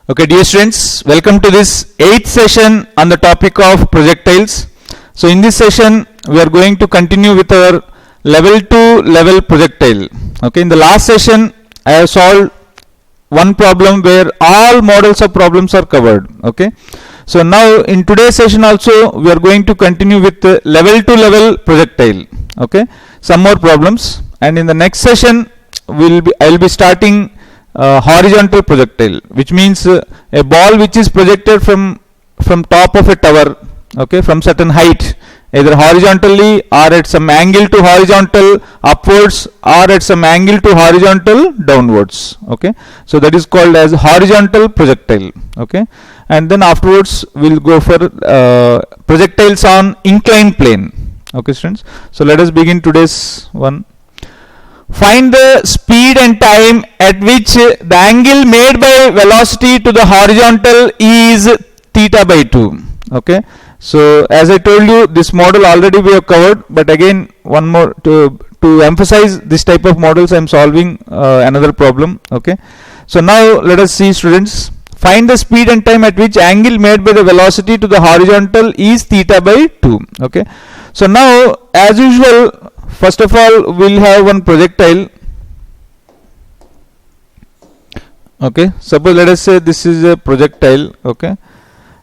Okay, dear students, welcome to this 8th session on the topic of projectiles. So in this session, we are going to continue with our level 2 level projectile. Okay, in the last session, I have solved one problem where all models of problems are covered. Okay, so now in today's session also, we are going to continue with level 2 level projectile. Okay, some more problems, and in the next session, I will be starting horizontal projectile, which means a ball which is projected from top of a tower, okay, from certain height, either horizontally or at some angle to horizontal upwards or at some angle to horizontal downwards. Okay, so that is called as horizontal projectile. Okay, and then afterwards we'll go for projectiles on inclined plane. Okay, students, so let us begin today's one. Find the speed and time at which the angle made by velocity to the horizontal is theta by 2. Okay, so as I told you, this model already we have covered, but again one more to emphasize this type of models, I am solving another problem. Okay, so now let us see, students. Find the speed and time at which angle made by the velocity to the horizontal is theta by 2. Okay, so now as usual, first of all, we'll have one projectile. Okay, suppose let us say this is a projectile. Okay,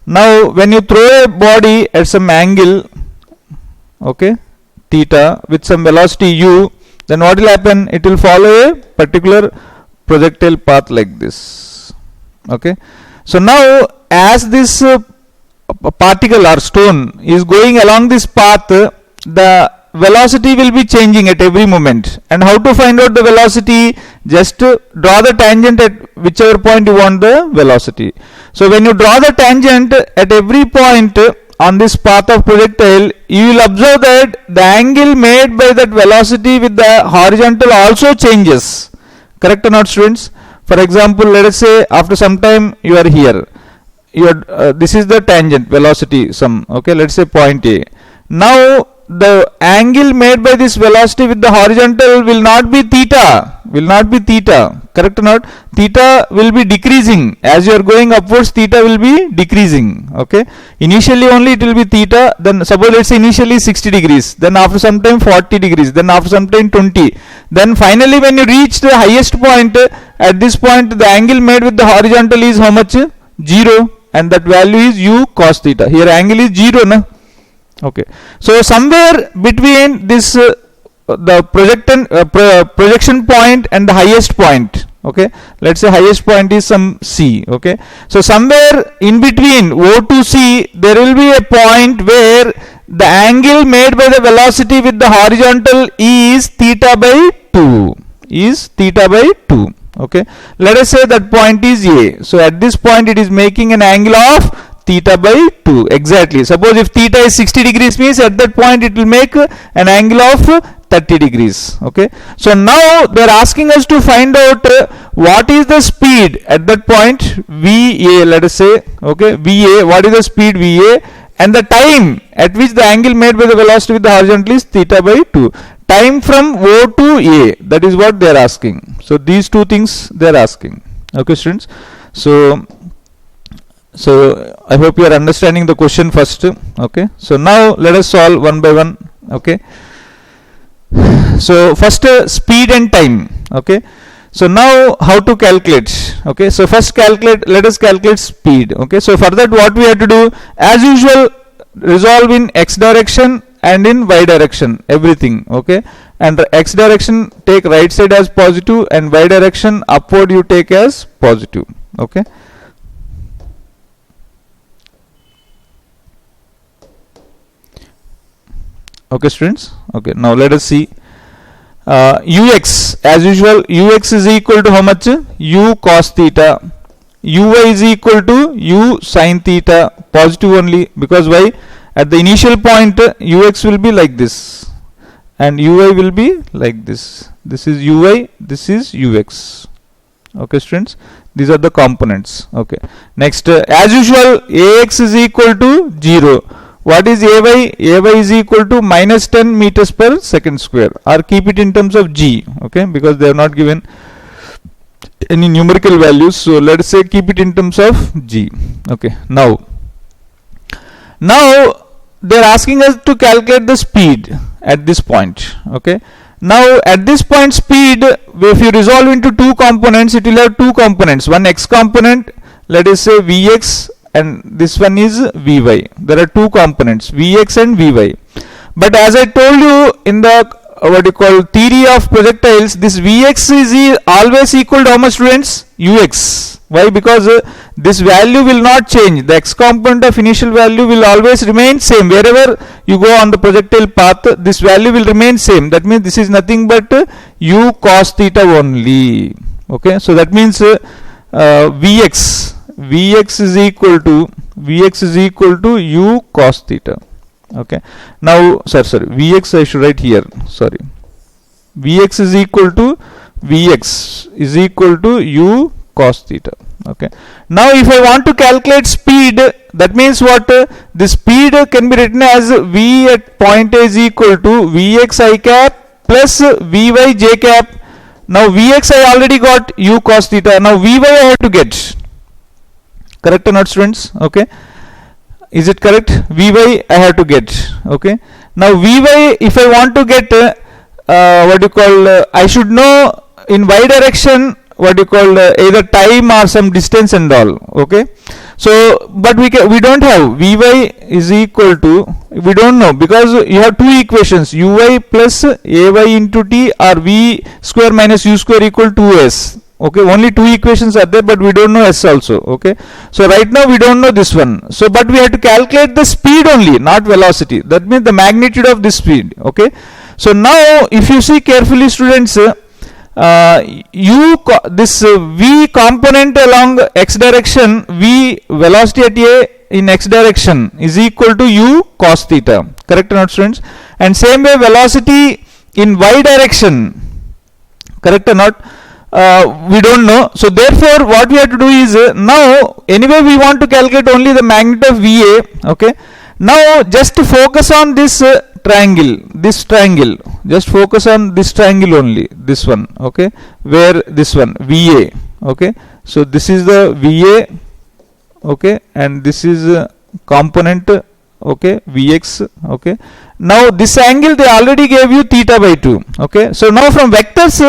now when you throw a body at some angle, okay, theta, with some velocity u, then what will happen? It will follow a particular projectile path like this. Okay, so now as this particle or stone is going along this path, the velocity will be changing at every moment. And how to find out the velocity? Just draw the tangent at whichever point you want the velocity. So when you draw the tangent at every point on this path of projectile, you will observe that the angle made by that velocity with the horizontal also changes. Correct or not, students? For example, let us say after some time you are here. This is the tangent velocity sum. Okay, let's say point A. Now the angle made by this velocity with the horizontal will not be theta. Correct or not? Theta will be decreasing. As you are going upwards, theta will be decreasing. Okay, initially only it will be theta, then suppose let's say initially 60 degrees, then after some time 40 degrees, then after some time 20, then finally when you reach the highest point, at this point the angle made with the horizontal is how much? 0, and that value is u cos theta. Here angle is 0, na? Okay, so somewhere between this the projection point and the highest point, okay, let's say highest point is some C. Okay, so somewhere in between O to C there will be a point where the angle made by the velocity with the horizontal is theta by 2, okay. Let us say that point is A. So at this point it is making an angle of theta by 2 exactly. Suppose if theta is 60 degrees means at that point it will make an angle of 30 degrees. Okay, so now they are asking us to find out what is the speed at that point VA, let us say. Okay, VA, what is the speed VA, and the time at which the angle made by the velocity with the horizontal is theta by 2. Time from O to A, that is what they are asking. So these two things they are asking. Okay, students, so I hope you are understanding the question first. Okay, so now let us solve one by one. Okay, so first speed and time. Okay, so now how to calculate? Okay, so first let us calculate speed. Okay, so for that what we have to do, as usual, resolve in x direction and in y direction everything. Okay, and the x direction take right side as positive and y direction upward you take as positive. Okay, okay, students. Okay, now let us see ux. As usual, ux is equal to how much? U cos theta. Uy is equal to u sin theta, positive only, because why? At the initial point ux will be like this and uy will be like this. This is uy, this is ux. Okay, students, these are the components. Okay, next as usual ax is equal to 0. What is AY? AY is equal to minus 10 meters per second square, or keep it in terms of G. Okay, because they have not given any numerical values. So let us say keep it in terms of g. Okay, now they are asking us to calculate the speed at this point. Okay, now at this point speed, if you resolve into two components, it will have two components, one x component, let us say vx, and this one is vy. There are two components, vx and vy. But as I told you in the what you call theory of projectiles, this vx is always equal to how much, students? Ux. Why? Because this value will not change. The x component of initial value will always remain same. Wherever you go on the projectile path, this value will remain same. That means this is nothing but u cos theta only. Okay, so that means vx is equal to u cos theta. Okay, now sorry, vx I should write here, sorry, vx is equal to u cos theta. Okay, now if I want to calculate speed, that means what? The speed can be written as v at point A is equal to vx I cap plus vy j cap. Now vx I already got, u cos theta. Now vy I have to get. Correct or not, students? Okay, is it correct? Vy I have to get. Okay, now vy, if I want to get what you call I should know in y direction what you call either time or some distance and all. Okay, so but we don't have vy is equal to, we don't know, because you have two equations, uy plus ay into t or v square minus u square equal to 2s. Okay, only two equations are there, but we don't know s also. Okay, so right now we don't know this one, so but we have to calculate the speed only, not velocity. That means the magnitude of this speed. Okay, so now if you see carefully, students, this v component along x direction, v velocity at a in x direction is equal to u cos theta. Correct or not, students? And same way velocity in y direction, correct or not? We don't know. So therefore what we have to do is now anyway we want to calculate only the magnitude of VA. Okay, now just to focus on this triangle, just focus on this triangle only, this one. Okay, where this one VA. Okay, so this is the VA. Okay, and this is component. Okay, Vx. Okay, now this angle they already gave you theta by 2. Okay, so now from vectors,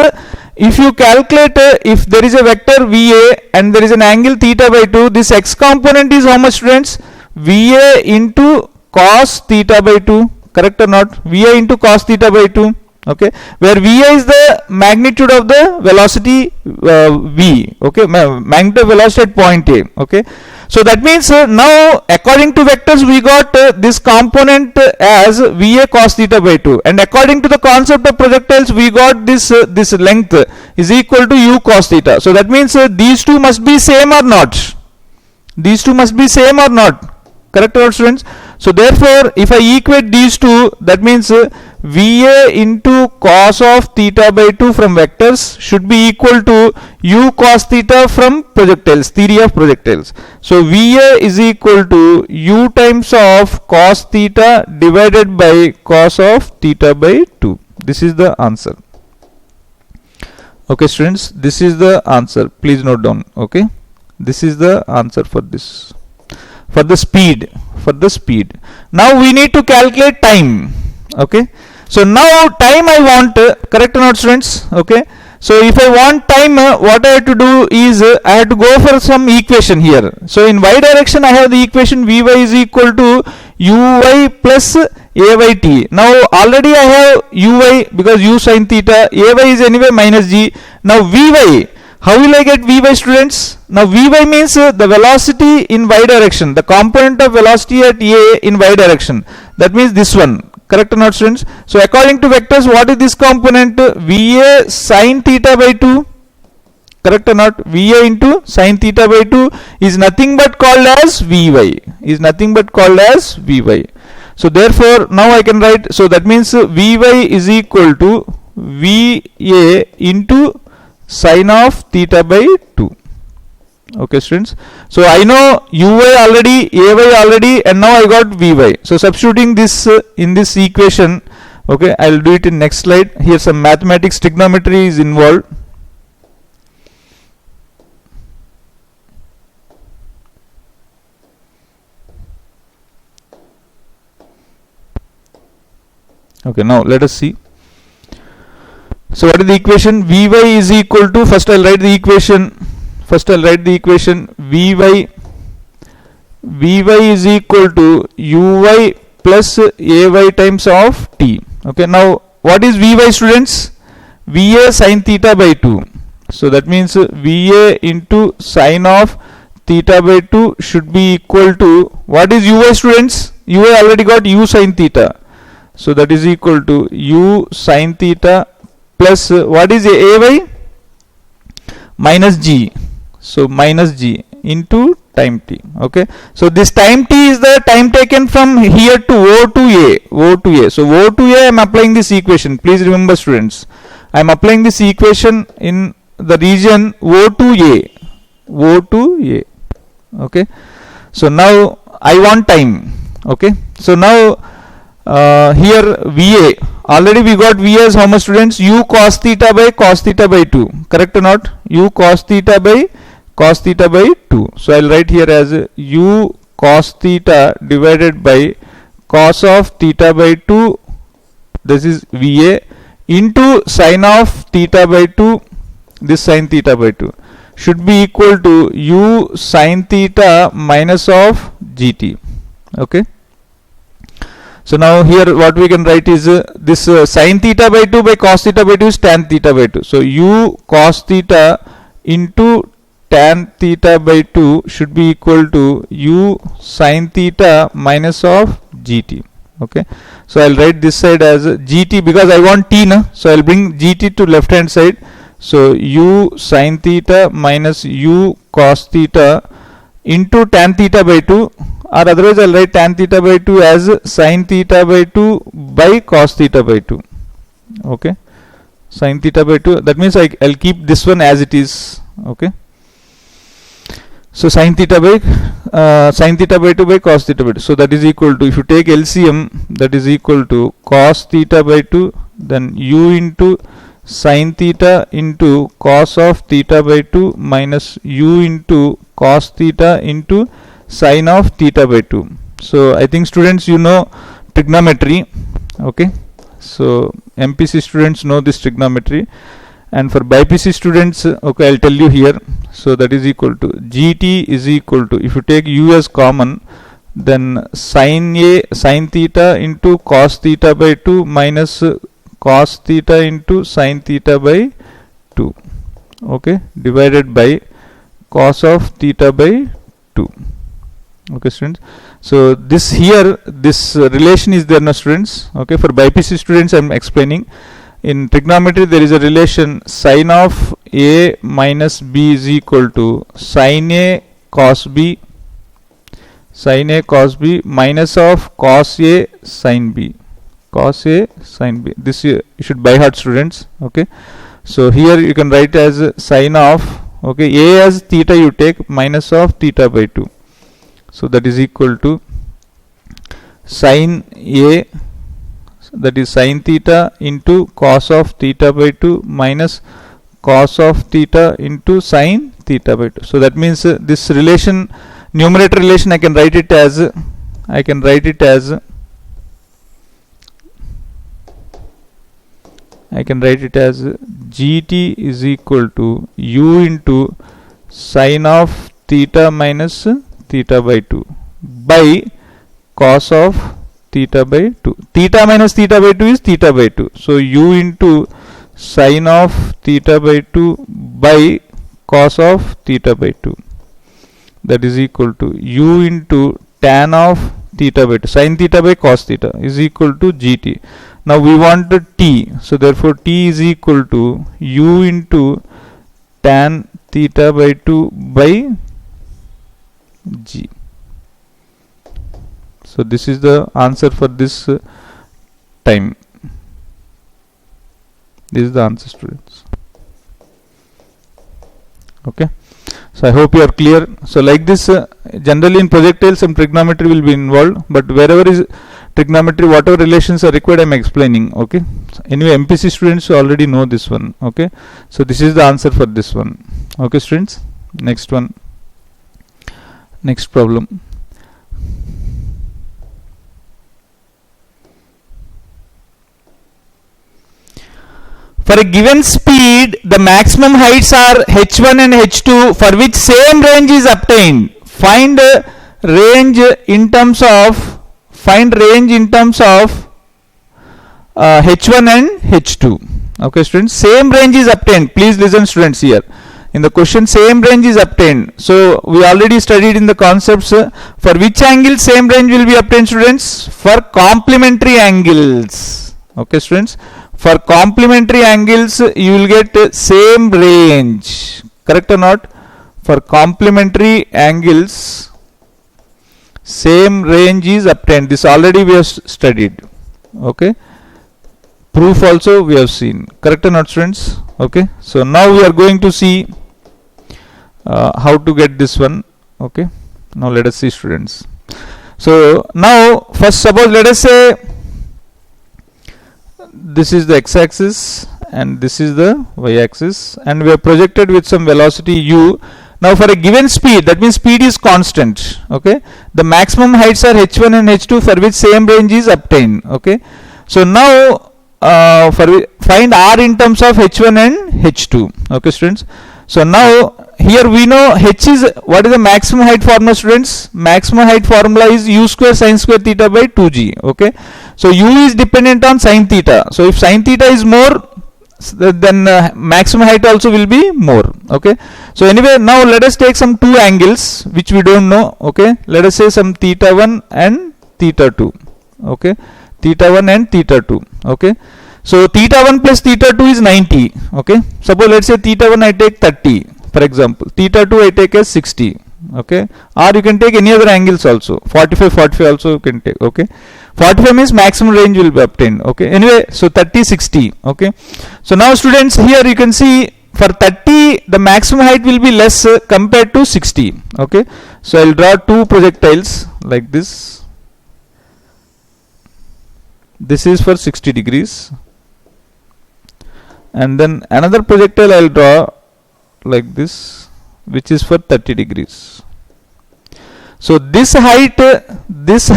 if you calculate if there is a vector VA and there is an angle theta by 2, this x component is how much, students? VA into cos theta by 2. Correct or not? VA into cos theta by 2. Okay, where VA is the magnitude of the velocity V. Okay, magnitude of velocity at point A. Okay, so that means now according to vectors we got this component as VA cos theta by 2, and according to the concept of projectiles we got this this length is equal to u cos theta. So that means these two must be same or not? These two must be same or not? Correct or not, students? So therefore if I equate these two, that means VA into cos of theta by 2 from vectors should be equal to u cos theta from projectiles, theory of projectiles. So VA is equal to u times of cos theta divided by cos of theta by 2. This is the answer. Okay, students, this is the answer. Please note down. Okay, this is the answer for this. For the speed, now we need to calculate time. Okay, so now time I want, correct or not, students? Okay, so if I want time, what I have to do is I have to go for some equation here. So in y direction I have the equation Vy is equal to uy plus ayt. Now already I have uy because u sin theta, ay is anyway minus g. Now Vy, how will I get Vy, students? Now Vy means the velocity in y direction, the component of velocity at A in y direction. That means this one. Correct or not, students? So according to vectors, what is this component? VA sin theta by 2. Correct or not? VA into sin theta by 2 is nothing but called as Vy. So therefore now I can write, so that means Vy is equal to VA into sin of theta by 2. Okay, students, so I know uy already, ay already, and now I got Vy. So substituting this in this equation, okay, I will do it in next slide. Here some mathematics, trigonometry is involved. Okay, now let us see. So what is the equation? Vy is equal to, first I'll write the equation. Vy is equal to uy plus ay times of t. Okay, now what is Vy, students? Va sin theta by 2. So that means Va into sine of theta by 2 should be equal to, what is uy, students? Uy already got u sin theta. So that is equal to u sin theta plus what is ay? Minus g. So minus g into time t. Okay, so this time t is the time taken from here to O to A. So O to A, I am applying this equation. Please remember, students, I am applying this equation in the region O to A. Okay, so now I want time. Okay, so now here Va, already we got V as how much, students? U cos theta by 2. Correct or not? U cos theta by 2. So I'll write here as u cos theta divided by cos of theta by 2, this is Va, into sine of theta by 2, this sine theta by 2 should be equal to u sine theta minus of gt. Okay, so now here what we can write is this sine theta by 2 by cos theta by 2 is tan theta by 2. So u cos theta into tan theta by 2 should be equal to u sin theta minus of gt. Okay, so I'll write this side as gt because I want t na, so I'll bring gt to left hand side. So u sin theta minus u cos theta into tan theta by 2, or otherwise I'll write tan theta by 2 as sin theta by 2 by cos theta by 2. Okay, sin theta by 2, that means I'll keep this one as it is. Okay, so sin theta by 2 by cos theta by 2, so that is equal to, if you take LCM, that is equal to cos theta by 2, then u into sin theta into cos of theta by 2 minus u into cos theta into sin of theta by 2. So I think, students, you know trigonometry. Okay, so MPC students know this trigonometry, and for BPC students, okay, I'll tell you here. So that is equal to gt is equal to, if you take u as common, then sin theta into cos theta by 2 minus cos theta into sin theta by 2. Okay, divided by cos of theta by 2. Okay, students, so this here, this relation is there, no, students. Okay, for BPC students I am explaining. In trigonometry there is a relation sin of a minus b is equal to sin a cos b minus of cos a sin b. This you should by heart, students. Okay, so here you can write as sin of, okay, a as theta you take, minus of theta by 2. So that is equal to sin a, that is sin theta into cos of theta by 2 minus cos of theta into sin theta by 2. So that means this relation, numerator relation, I can write it as gt is equal to u into sin of theta minus theta by 2 by cos of theta by 2. Theta minus theta by 2 is theta by 2. So u into sin of theta by 2 by cos of theta by 2, that is equal to u into tan of theta by 2, sin theta by cos theta, is equal to gt. Now we want the t, so therefore t is equal to u into tan theta by 2 by g. So this is the answer for this time. This is the answer, students. Okay, so I hope you are clear. So like this, generally in projectile some trigonometry will be involved, but wherever is trigonometry, whatever relations are required, I am explaining. Okay, so anyway, MPC students already know this one. Okay, so this is the answer for this one. Okay, students, next one, next problem. For a given speed, the maximum heights are h1 and h2 for which same range is obtained. Find range in terms of h1 and h2. Okay, students, same range is obtained. Please listen, students, here. In the question, same range is obtained. So we already studied in the concepts for which angle same range will be obtained, students? For complementary angles. Okay, students. For complementary angles, you will get same range. Correct or not? For complementary angles, same range is obtained. This already we have studied. Okay. Proof also we have seen. Correct or not, students? Okay. So now we are going to see how to get this one. Okay. Now let us see, students. So now first, suppose let us say this is the x-axis and this is the y-axis, and we are projected with some velocity u. Now for a given speed, that means speed is constant. Okay. The maximum heights are h1 and h2 for which same range is obtained. Okay. So now find r in terms of h1 and h2. Okay, students. So now here we know h is, what is the maximum height formula, students? Maximum height formula is u square sin square theta by 2g. Okay. So u is dependent on sin theta. So if sin theta is more, then maximum height also will be more. Okay. So anyway, now let us take some two angles which we don't know. Okay. Let us say some theta 1 and theta 2. Okay. Theta 1 and theta 2. Okay. So theta 1 plus theta 2 is 90. Okay. Suppose let's say theta 1 I take 30, for example. Theta 2 I take as 60. Okay. Or you can take any other angles also. 45 also you can take. Okay. 45 means maximum range will be obtained. Okay. Anyway, so 30, 60. Okay. So now, students, here you can see for 30 the maximum height will be less compared to 60. Okay. So I'll draw two projectiles like this. This is for 60 degrees. And then another projectile I'll draw like this, which is for 30 degrees. So this height is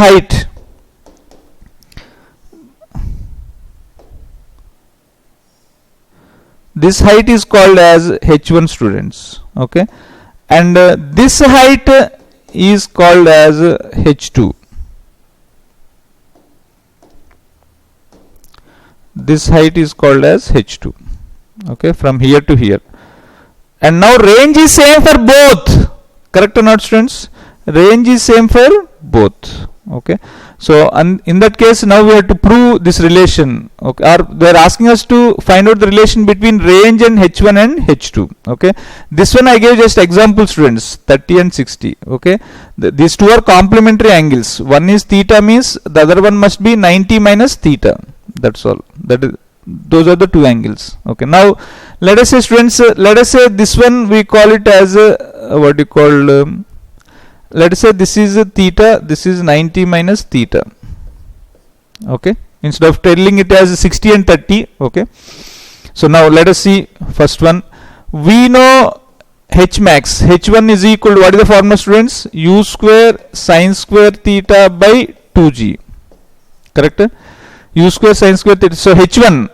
called as h1, students. Okay. And this height is called as h2. This height is called as h2. Okay, from here to here. And now range is same for both. Correct or not, students? Range is same for both. Okay. So in that case, now we have to prove this relation. Okay. Or they are asking us to find out the relation between range and h1 and h2. Okay. This one I gave just example, students. 30 and 60. Okay. These two are complementary angles. One is theta, means the other one must be 90 minus theta. That's all. Those are the two angles. Okay. Now let us say, students, let us say this one we call it as what you call, let us say this is theta, this is 90 minus theta. Okay. Instead of telling it as 60 and 30. Okay. So now let us see first one. We know h max, h1 is equal to, what is the formula, students? U square sin square theta by 2g. Correct? U square sin square theta. So h1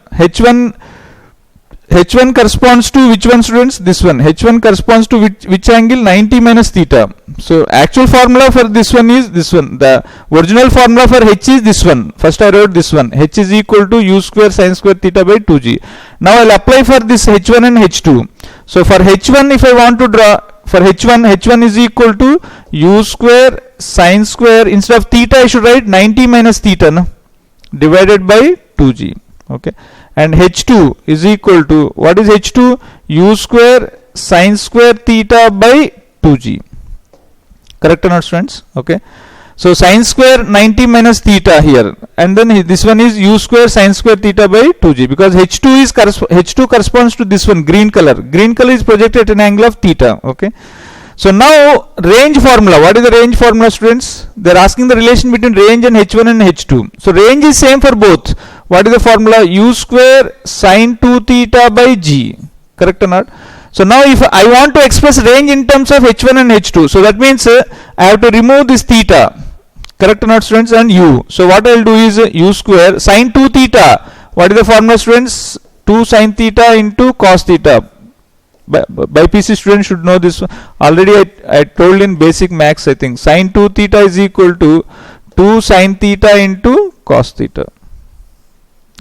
corresponds to which one, students? This one. h1 corresponds to which angle? 90 minus theta. So actual formula for this one is this one. The original formula for h is this one. First I wrote this one. H is equal to u square sin square theta by 2g. Now I'll apply for this h1 and h2. So for h1, if I want to draw, for h1 is equal to u square sin square, instead of theta I should write 90 minus theta, no? Divided by 2g. Okay. And h2 is equal to, what is h2? U square sin square theta by 2g. Correct or not, students? Okay. So sin square 90 minus theta here, and then this one is u square sin square theta by 2g, because h2 corresponds to this one, green color. Green color is projected at an angle of theta. Okay. So now range formula. What is the range formula, students? They are asking the relation between range and h1 and h2. So range is same for both. What is the formula? U square sin 2 theta by g. Correct or not? So now if I want to express range in terms of h1 and h2, so that means I have to remove this theta. Correct or not, students? And u. So what I will do is u square sin 2 theta. What is the formula, students? 2 sin theta into cos theta. BPC students should know this already. I told in basic maths, I think sin 2 theta is equal to 2 sin theta into cos theta.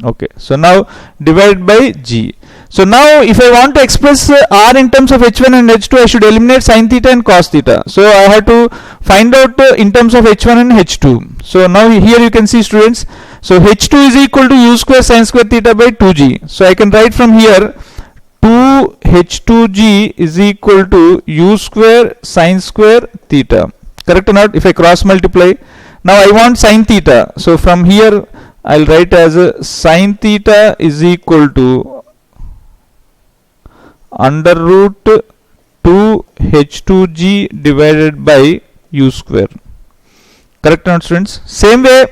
Okay, so now divide by G. So now if I want to express R in terms of H1 and H2, I should eliminate sin theta and cos theta. So I have to find out in terms of H1 and H2. So now here you can see, students, so H2 is equal to u square sin square theta by 2G. So I can write from here 2H2G is equal to u square sin square theta. Correct or not? If I cross multiply, now I want sin theta. So from here I'll write as a sin theta is equal to under root 2H2G divided by u square. Correct or not, students? Same way.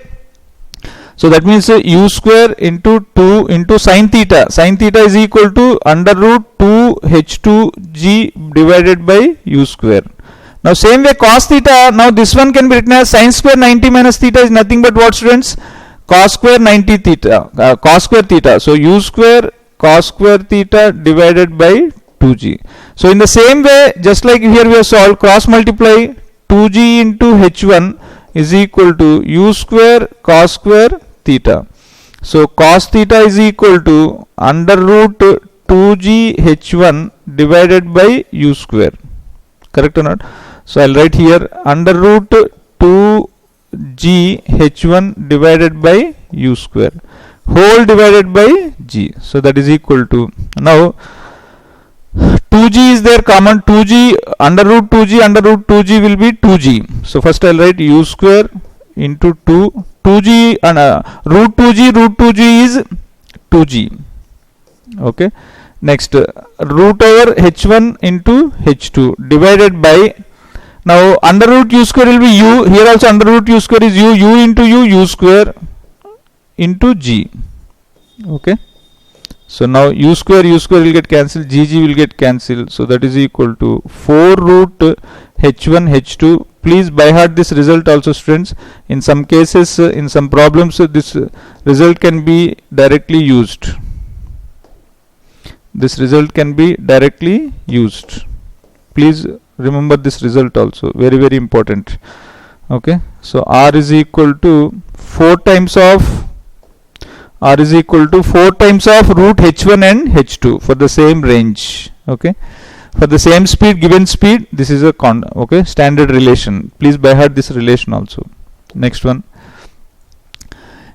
So that means u square into 2 into sin theta. Sin theta is equal to under root 2H2G divided by u square. Now same way cos theta. Now this one can be written as sin square 90 minus theta is nothing but what, students? Cos square 90 theta. Cos square theta. So u square cos square theta divided by 2G. So in the same way, just like here we have solved, cross multiply 2G into H1 is equal to u square cos square theta. So cos theta is equal to under root 2G H1 divided by u square. Correct or not? So I'll write here under root 2G H1 divided by u square whole divided by G. So that is equal to, now 2G is there common, 2G under root 2G will be 2G. So first I'll write u square into 2G and root 2G is 2G. Okay. Next root over H1 into H2 divided by, now under root u square will be u, here also under root u square is u into u square into G. Okay. So now u square will get cancelled, G will get cancelled. So that is equal to 4 root H1 H2. Please by heart this result also, students. In some cases, in some problems, this result can be directly used. This result can be directly used. Please remember this result also. Very, very important. Okay. So R is equal to 4 times of root H1 and H2 for the same range. Okay. For the same speed, given speed, this is a standard relation. Please by heart this relation also. Next one.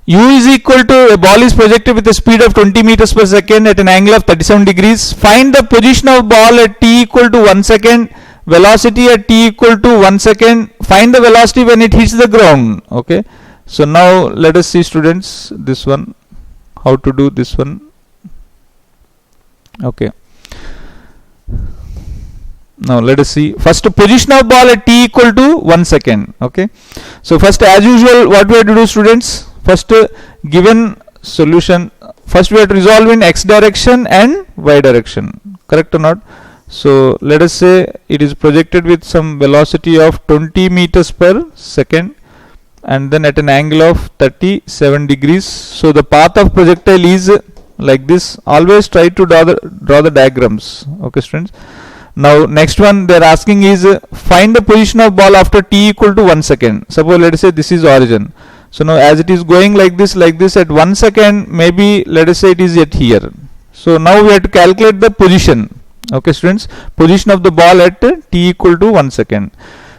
U is equal to, a ball is projected with a speed of 20 meters per second at an angle of 37 degrees. Find the position of ball at t equal to 1 second, velocity at t equal to 1 second. Find the velocity when it hits the ground. Okay. So now let us see, students, this one, how to do this one. Okay. Now let us see. First, position of ball at t equal to 1 second. Okay. So first, as usual, what we have to do, students? First, given solution, first we have to resolve in x direction and y direction. Correct or not? So let us say it is projected with some velocity of 20 meters per second and then at an angle of 37 degrees. So the path of projectile is like this. Always try to draw the diagrams. Okay, students. Now next one they are asking is find the position of ball after t equal to 1 second. Suppose let us say this is origin. So now as it is going like this at 1 second, maybe let us say it is at here. So now we have to calculate the position. Okay, students, position of the ball at t equal to 1 second.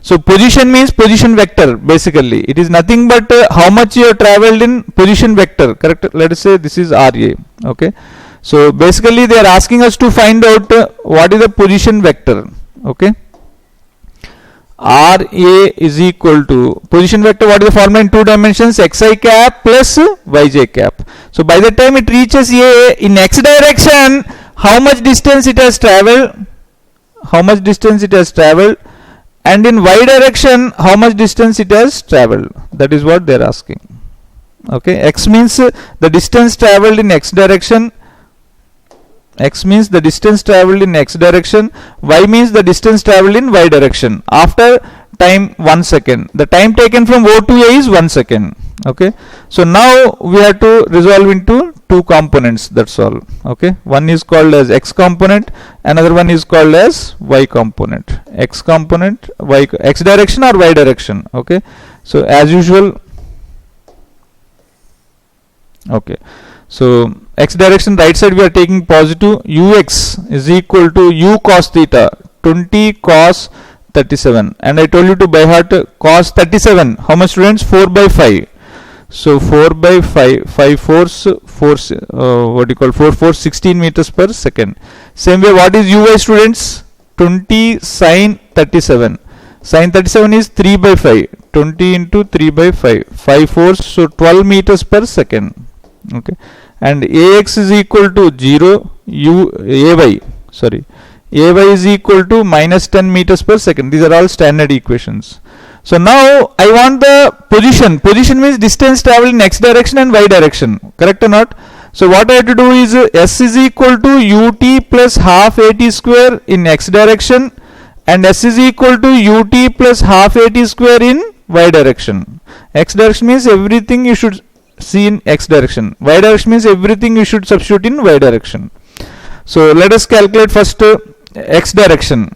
So position means position vector. Basically it is nothing but how much you have traveled in position vector. Correct. Let us say this is RA. Okay. So basically they are asking us to find out what is the position vector. Okay. RA is equal to position vector. What is the formula in 2 dimensions? Xi cap plus yj cap. So by the time it reaches A in x direction, how much distance it has traveled? And in y direction, how much distance it has traveled? That is what they are asking. Okay. X means the distance traveled in x direction. X means the distance traveled in x direction. Y means the distance traveled in y direction. After time 1 second. The time taken from O to A is 1 second. Okay. So now we have to resolve into two components, that's all. Okay, one is called as x component, another one is called as y component. X component, x direction or y direction. Okay, so as usual, okay, so x direction, right side we are taking positive. Ux is equal to u cos theta, 20 cos 37, and I told you to by heart cos 37. How much, students? 4 by 5. So 4 by 5, 5 fours, 4, 4 4, 16 meters per second. Same way, what is uy, students? 20 sin 37. Sin 37 is 3 by 5. 20 into 3 by 5. 5 fours, so 12 meters per second. Okay, and ax is equal to 0, ay is equal to minus 10 meters per second. These are all standard equations. So now I want the position. Position means distance traveled in x direction and y direction. Correct or not? So what I have to do is s is equal to ut plus half at square in x direction, and s is equal to ut plus half at square in y direction. X direction means everything you should see in x direction. Y direction means everything you should substitute in y direction. So let us calculate first x direction.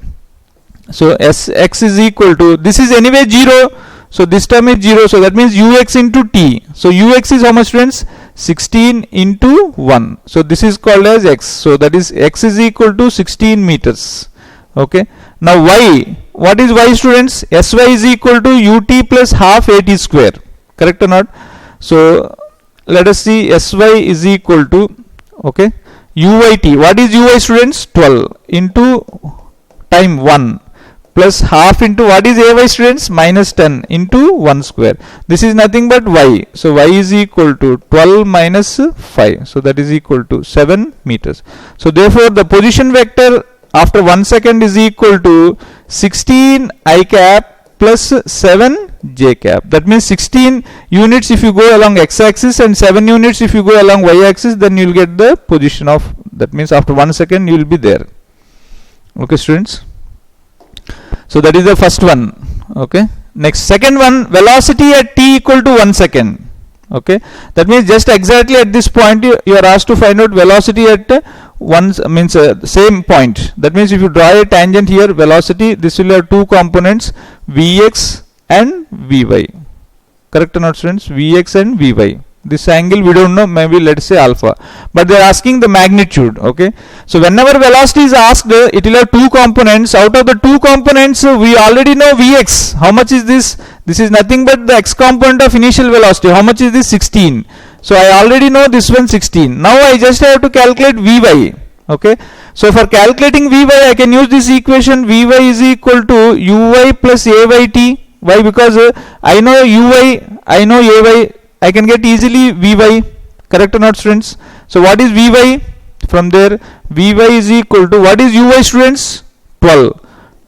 So x is equal to, this is anyway 0, so this term is 0, so that means ux into t. So ux is how much, friends? 16 into 1. So this is called as x. So that is x is equal to 16 meters. Okay. Now y, what is y, students? Sy is equal to ut plus half at square. Correct or not? So let us see, Sy is equal to, okay, uyt. What is uy, students? 12 into time 1 plus half into, what is ay, students? Minus 10 into 1 square. This is nothing but y. So y is equal to 12 minus 5. So that is equal to 7 meters. So therefore the position vector after 1 second is equal to 16 I cap plus 7 j cap. That means 16 units if you go along x axis and 7 units if you go along y axis, then you will get the position of, that means after 1 second you will be there. Okay, students. So that is the first one. Okay. Next, second one, velocity at t equal to 1 second. Okay. That means just exactly at this point you are asked to find out velocity at same point. That means if you draw a tangent here, velocity, this will have two components, vx and vy. Correct or not, students? Vx and vy. This angle we don't know, maybe let's say alpha, but they are asking the magnitude. Okay, so whenever velocity is asked, it will have two components. Out of the two components, we already know vx. How much is this? This is nothing but the x component of initial velocity. How much is this? 16. So I already know this one, 16. Now I just have to calculate vy. Okay, so for calculating vy, I can use this equation. Vy is equal to uy plus ayt. Why? Because I know uy, I know ay, I can get easily vy. Correct or not, students? So what is vy? From there, vy is equal to, what is uy, students? 12.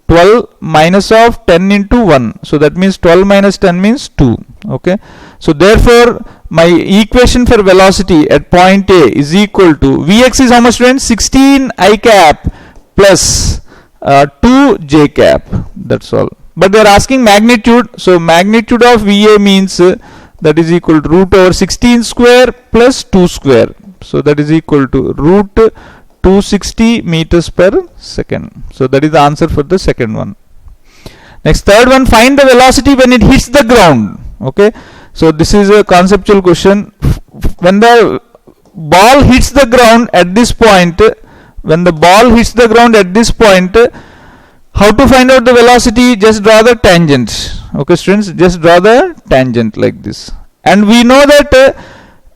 12 minus of 10 into 1. So that means 12 minus 10 means 2. Okay. So therefore, my equation for velocity at point A is equal to, vx is how much, students? 16 I cap plus 2 j cap. That's all. But they are asking magnitude. So magnitude of va means that is equal to root over 16 square plus 2 square. So that is equal to root 260 meters per second. So that is the answer for the second one. Next, third one, find the velocity when it hits the ground. Okay, so this is a conceptual question. When the ball hits the ground at this point, how to find out the velocity? Just draw the tangent. Okay, students, just draw the tangent like this. And we know that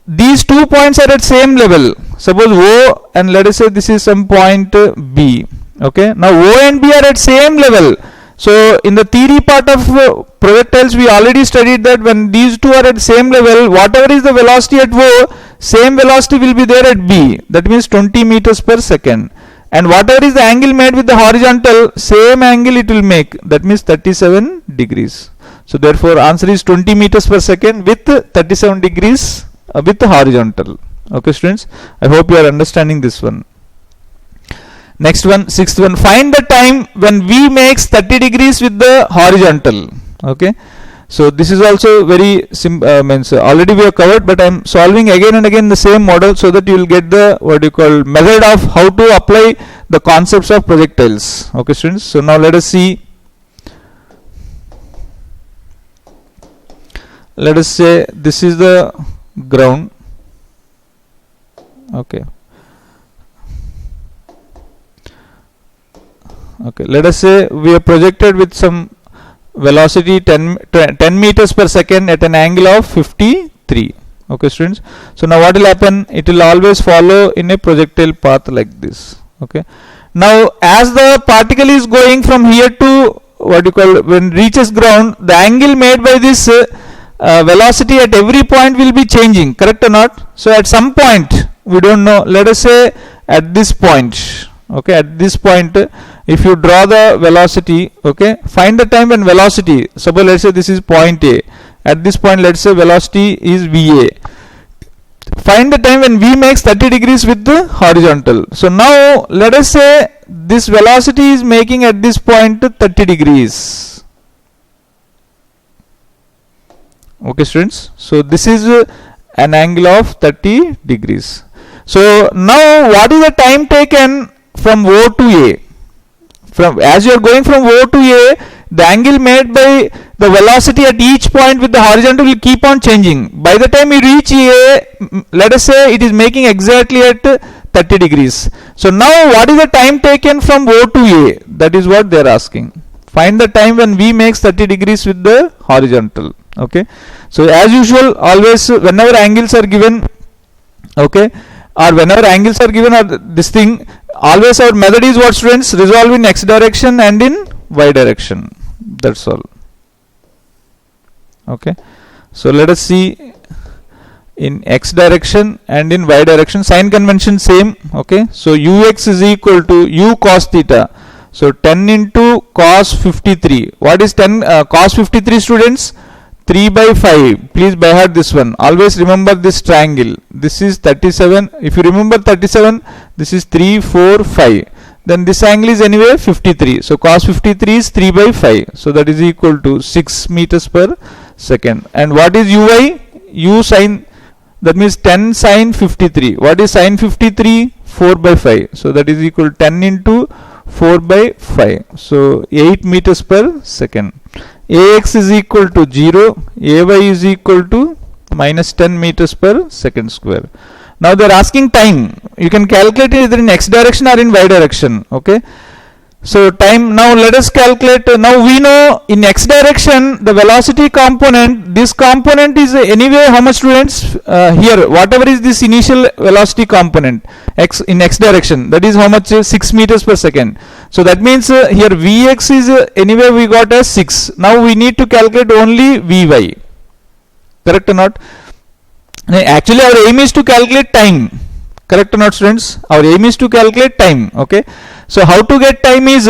these 2 points are at same level. Suppose O and let us say this is some point B. Okay, now O and B are at same level. So in the theory part of projectiles, we already studied that when these two are at same level, whatever is the velocity at O, same velocity will be there at B. That means 20 meters per second. And whatever is the angle made with the horizontal, same angle it will make. That means 37 degrees. So therefore answer is 20 meters per second with 37 degrees with the horizontal. Okay, students, I hope you are understanding this one. Next one, sixth one, find the time when V makes 30 degrees with the horizontal. Okay, So this is also very means already we have covered, but I am solving again and again the same model so that you will get the what you call method of how to apply the concepts of projectiles. Okay, students. So now let us see. Let us say this is the ground. Okay. Okay. Let us say we are projected with some velocity 10 meters per second at an angle of 53. Okay, students. So now what will happen? It will always follow in a projectile path like this. Okay. Now as the particle is going from here to what you call when reaches ground, the angle made by this velocity at every point will be changing, correct or not? So at some point, we don't know, let us say at this point, okay, at this point, if you draw the velocity, okay, find the time when velocity, suppose let's say this is point A, at this point let's say velocity is VA. Find the time when V makes 30 degrees with the horizontal. So now let us say this velocity is making at this point 30 degrees. Okay, students. So this is an angle of 30 degrees. So now what is the time taken from O to A? From as you are going from O to A, the angle made by the velocity at each point with the horizontal will keep on changing. By the time you reach A, let us say it is making exactly at 30 degrees. So now what is the time taken from O to A? That is what they are asking. Find the time when V makes 30 degrees with the horizontal. Okay. So as usual, always whenever angles are given, okay, or whenever angles are given or this thing, always our method is what, students? Resolve in x direction and in y direction. That's all. Okay. So let us see in x direction and in y direction. Sign convention same. Okay. So ux is equal to u cos theta. So 10 into cos 53. What is 10 cos 53, students? 3 by 5. Please by heart this one. Always remember this triangle. This is 37. If you remember 37, this is 3, 4, 5. Then this angle is anyway 53. So cos 53 is 3 by 5. So that is equal to 6 meters per second. And what is uy? U sin, that means 10 sin 53. What is sin 53? 4 by 5. So that is equal to 10 into 4 by 5. So 8 meters per second. Ax is equal to 0, Ay is equal to minus 10 meters per second square. Now they are asking time. You can calculate it either in x direction or in y direction. Okay. So time, now let us calculate. Now we know in x direction the velocity component, this component is anyway how much, students? Here whatever is this initial velocity component x in x direction, that is how much? 6 meters per second. So that means here Vx is anyway we got as 6. Now we need to calculate only Vy. Correct or not? Actually our aim is to calculate time. Correct or not, students? Our aim is to calculate time. Okay. So how to get time is,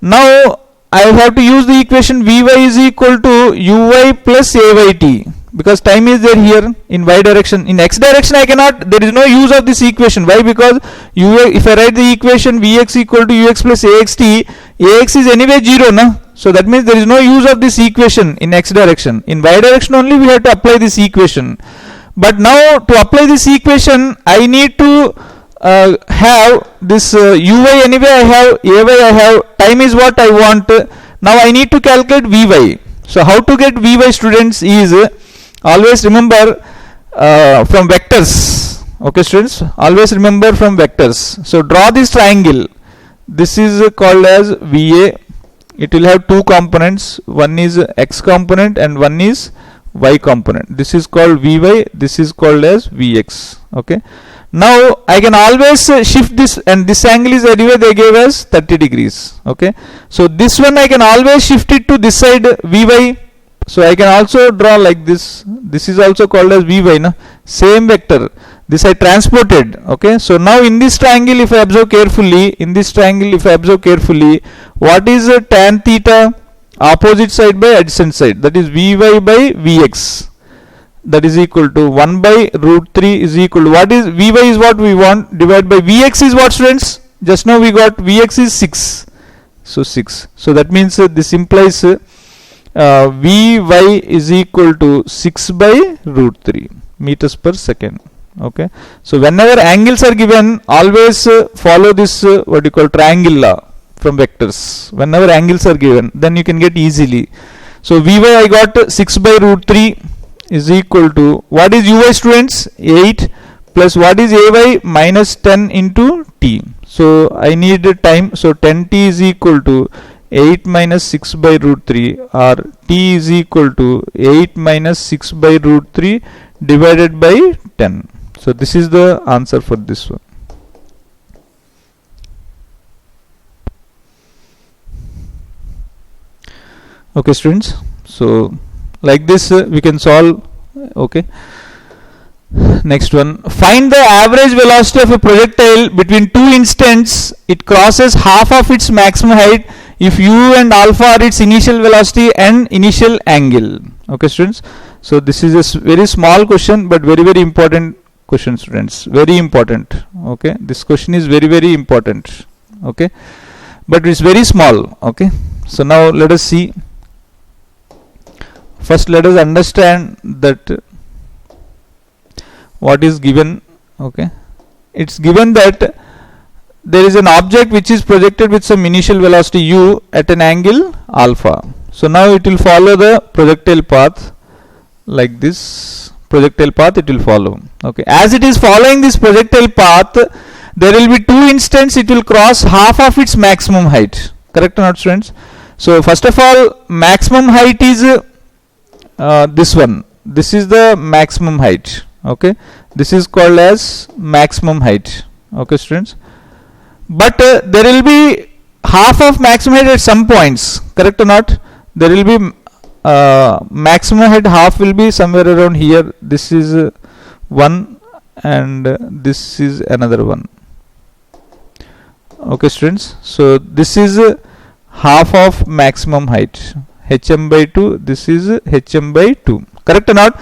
now I have to use the equation Vy is equal to Uy plus Ayt, because time is there here in y direction. In x direction I cannot, there is no use of this equation. Why? Because if I write the equation Vx equal to Ux plus Axt, Ax is anyway 0, na? So that means there is no use of this equation in x direction. In y direction only we have to apply this equation. But now to apply this equation I need to have this uy anyway I have, ay I have, time is what I want. Now I need to calculate Vy. So how to get Vy, students, is always remember from vectors. Okay, students, always remember from vectors. So draw this triangle. This is called as Va. It will have two components. One is x component and one is y component. This is called Vy. This is called as Vx. Okay. Now I can always shift this, and this angle is anyway they gave us 30 degrees. Okay. So this one I can always shift it to this side Vy. So I can also draw like this. This is also called as Vy. Na? Same vector. This I transported. Okay. So now in this triangle, if I observe carefully, what is tan theta? Opposite side by adjacent side. That is Vy by Vx. That is equal to 1 by root 3 is equal to, what is Vy is what we want, divided by Vx is what, students? Just now we got Vx is 6. So 6. So that means this implies Vy is equal to 6 by root 3 meters per second. Okay, so whenever angles are given, always follow this what you call triangle law from vectors. Whenever angles are given, then you can get easily. So Vy I got 6 by root 3 is equal to, what is Uy students? 8 plus what is Ay? Minus 10 into t. So I need time, so 10t is equal to 8 minus 6 by root 3, or t is equal to 8 minus 6 by root 3 divided by 10. So this is the answer for this one. Okay students, so like this we can solve. Okay, next one, find the average velocity of a projectile between two instants it crosses half of its maximum height if u and alpha are its initial velocity and initial angle. Okay students, so this is a very small question but very important question students, very important. Okay, this question is very important. Okay, but it's very small. Okay, so now let us see. First let us understand that what is given. Okay, it's given that there is an object which is projected with some initial velocity u at an angle alpha. So now it will follow the projectile path like this. Projectile path it will follow. Okay, as it is following this projectile path, there will be two instants it will cross half of its maximum height. Correct or not students? So first of all, maximum height is this one. This is the maximum height. Okay, this is called as maximum height. Okay students, but there will be half of maximum height at some points. Correct or not? There will be maximum height half will be somewhere around here. This is one and this is another one. Okay students, so this is half of maximum height, hm by 2. This is hm by 2. Correct or not?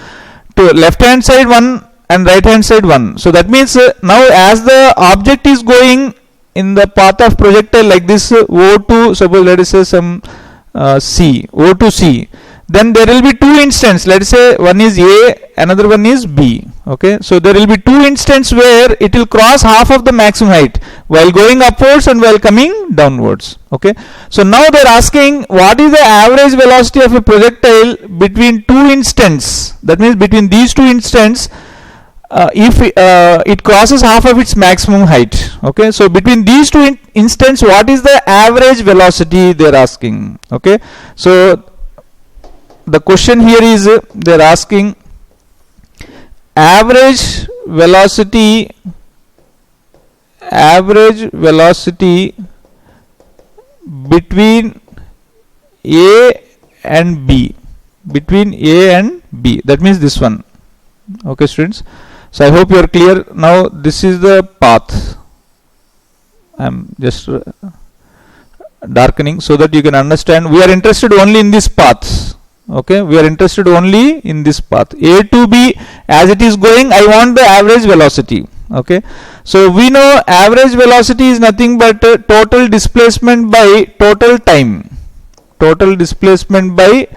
To left hand side 1 and right hand side 1. So that means now as the object is going in the path of projectile like this, O to, suppose let us say some C, O to C, then there will be two instants. Let us say one is A, another one is B. Okay, so there will be two instants where it will cross half of the maximum height while going upwards and while coming downwards. Okay, so now they are asking what is the average velocity of a projectile between two instants. That means between these two instants, if it crosses half of its maximum height. Okay, so between these two instants, what is the average velocity they are asking? Okay, so the question here is they are asking average velocity between A and B, that means this one. Okay students, so I hope you are clear. Now this is the path. I am just darkening so that you can understand. We are interested only in this path. Okay, we are interested only in this path A to B. As it is going, I want the average velocity. Okay, so we know average velocity is nothing but total displacement by total time. Total displacement by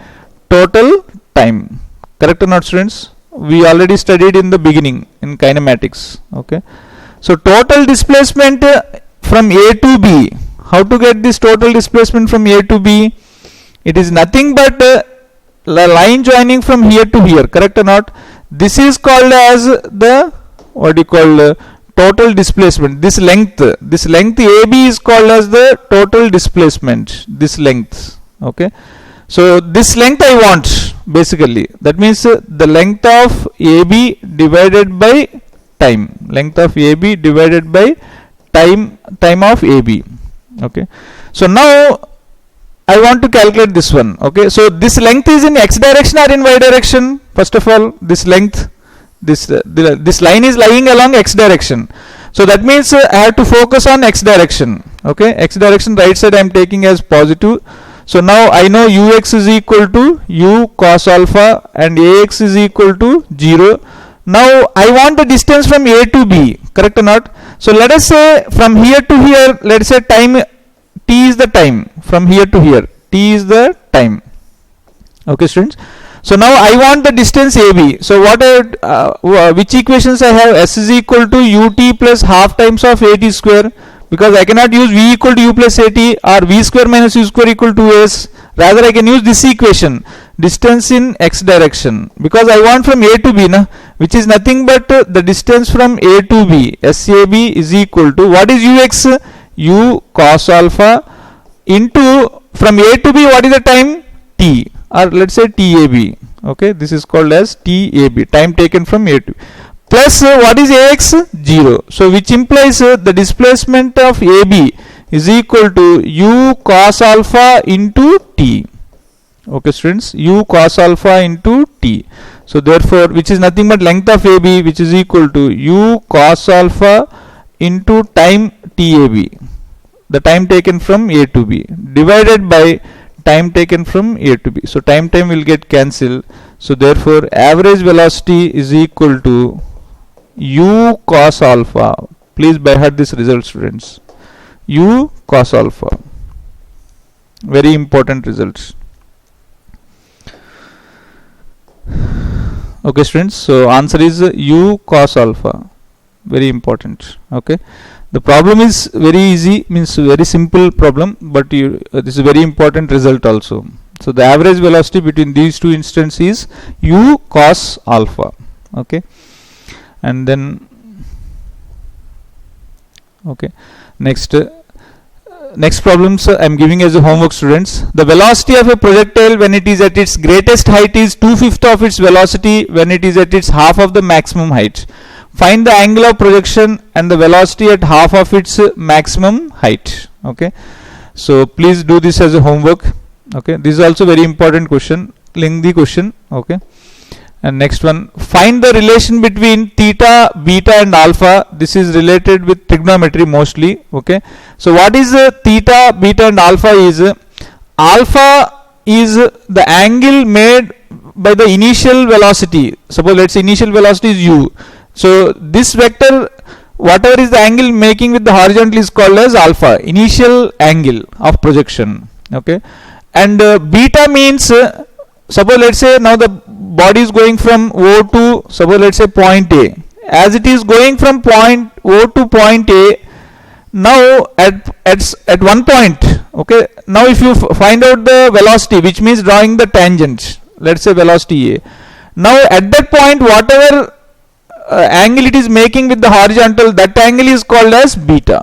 total time. Correct or not students? We already studied in the beginning in kinematics. Okay, so total displacement from A to B. How to get this total displacement from A to B? It is nothing but line joining from here to here. Correct or not? This is called as the what you call total displacement. This length AB is called as the total displacement. This length. Okay, so this length I want basically. That means the length of AB divided by time. Length of AB divided by time of AB. Okay, so now I want to calculate this one. Okay, so this length is in x direction or in y direction? First of all, this length, this line is lying along x direction. So that means I have to focus on x direction. Okay, x direction, right side I am taking as positive. So now I know ux is equal to u cos alpha and ax is equal to 0. Now I want the distance from A to B. Correct or not? So let us say from here to here, let us say time t is the time from here to here. T is the time. Okay, students. So now I want the distance AB. So which equations I have? S is equal to ut plus half times of at square, because I cannot use v equal to u plus at or v square minus u square equal to s. Rather I can use this equation, distance in x direction, because I want from A to B, which is nothing but the distance from A to B. SAB is equal to, what is ux? U cos alpha into, from A to B, what is the time? T, or let's say TAB. Okay, this is called as TAB, time taken from A to B. Plus what is AX? 0. So which implies the displacement of AB is equal to U cos alpha into T. Okay, students, U cos alpha into T. So therefore, which is nothing but length of AB, which is equal to U cos alpha into time TAB, the time taken from A to B, divided by time taken from A to B. So time will get cancelled. So therefore, average velocity is equal to U cos alpha. Please by heart this result, students. U cos alpha. Very important results. Okay, students. So answer is U cos alpha. Very important. Okay. The problem is very easy, means very simple problem, but this is very important result also. So the average velocity between these two instances is U cos alpha. Okay. And then okay, next problems I am giving as a homework, students. The velocity of a projectile when it is at its greatest height is 2/5 of its velocity when it is at its half of the maximum height. Find the angle of projection and the velocity at half of its maximum height. Okay, so please do this as a homework. Okay, this is also very important question, lengthy question. Okay. And next one, find the relation between theta, beta and alpha. This is related with trigonometry mostly. Okay. So what is theta, beta and alpha is? Alpha is the angle made by the initial velocity. Suppose let's say initial velocity is u. So this vector, whatever is the angle making with the horizontal is called as alpha, initial angle of projection. Okay. And beta means, suppose let's say now the body is going from O to, suppose let's say point A. As it is going from point O to point A, now at one point, okay, now if you find out the velocity, which means drawing the tangent, let's say velocity A. Now at that point, whatever angle it is making with the horizontal, that angle is called as beta.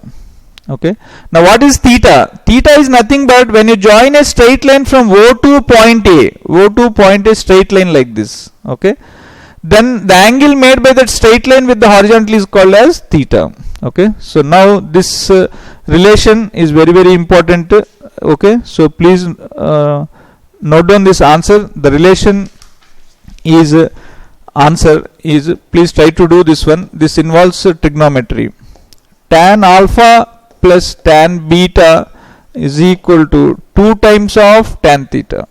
Okay. Now what is theta? Theta is nothing but when you join a straight line from O to point A, straight line like this. Okay. Then the angle made by that straight line with the horizontal is called as theta. Okay. So now this relation is very, very important. Okay. So please note down this answer. The relation is please try to do this one. This involves trigonometry. Tan alpha plus tan beta is equal to 2 times of tan theta.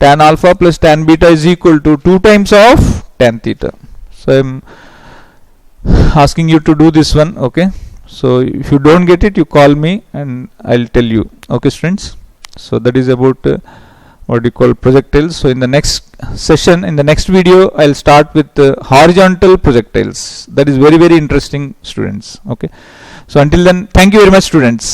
Tan alpha plus tan beta is equal to 2 times of tan theta. So I am asking you to do this one. Okay. So if you don't get it, you call me and I'll tell you. Okay, students. So that is about what you call projectiles. So in the next session, in the next video, I'll start with horizontal projectiles. That is very, very interesting, students. Okay. So until then, thank you very much, students.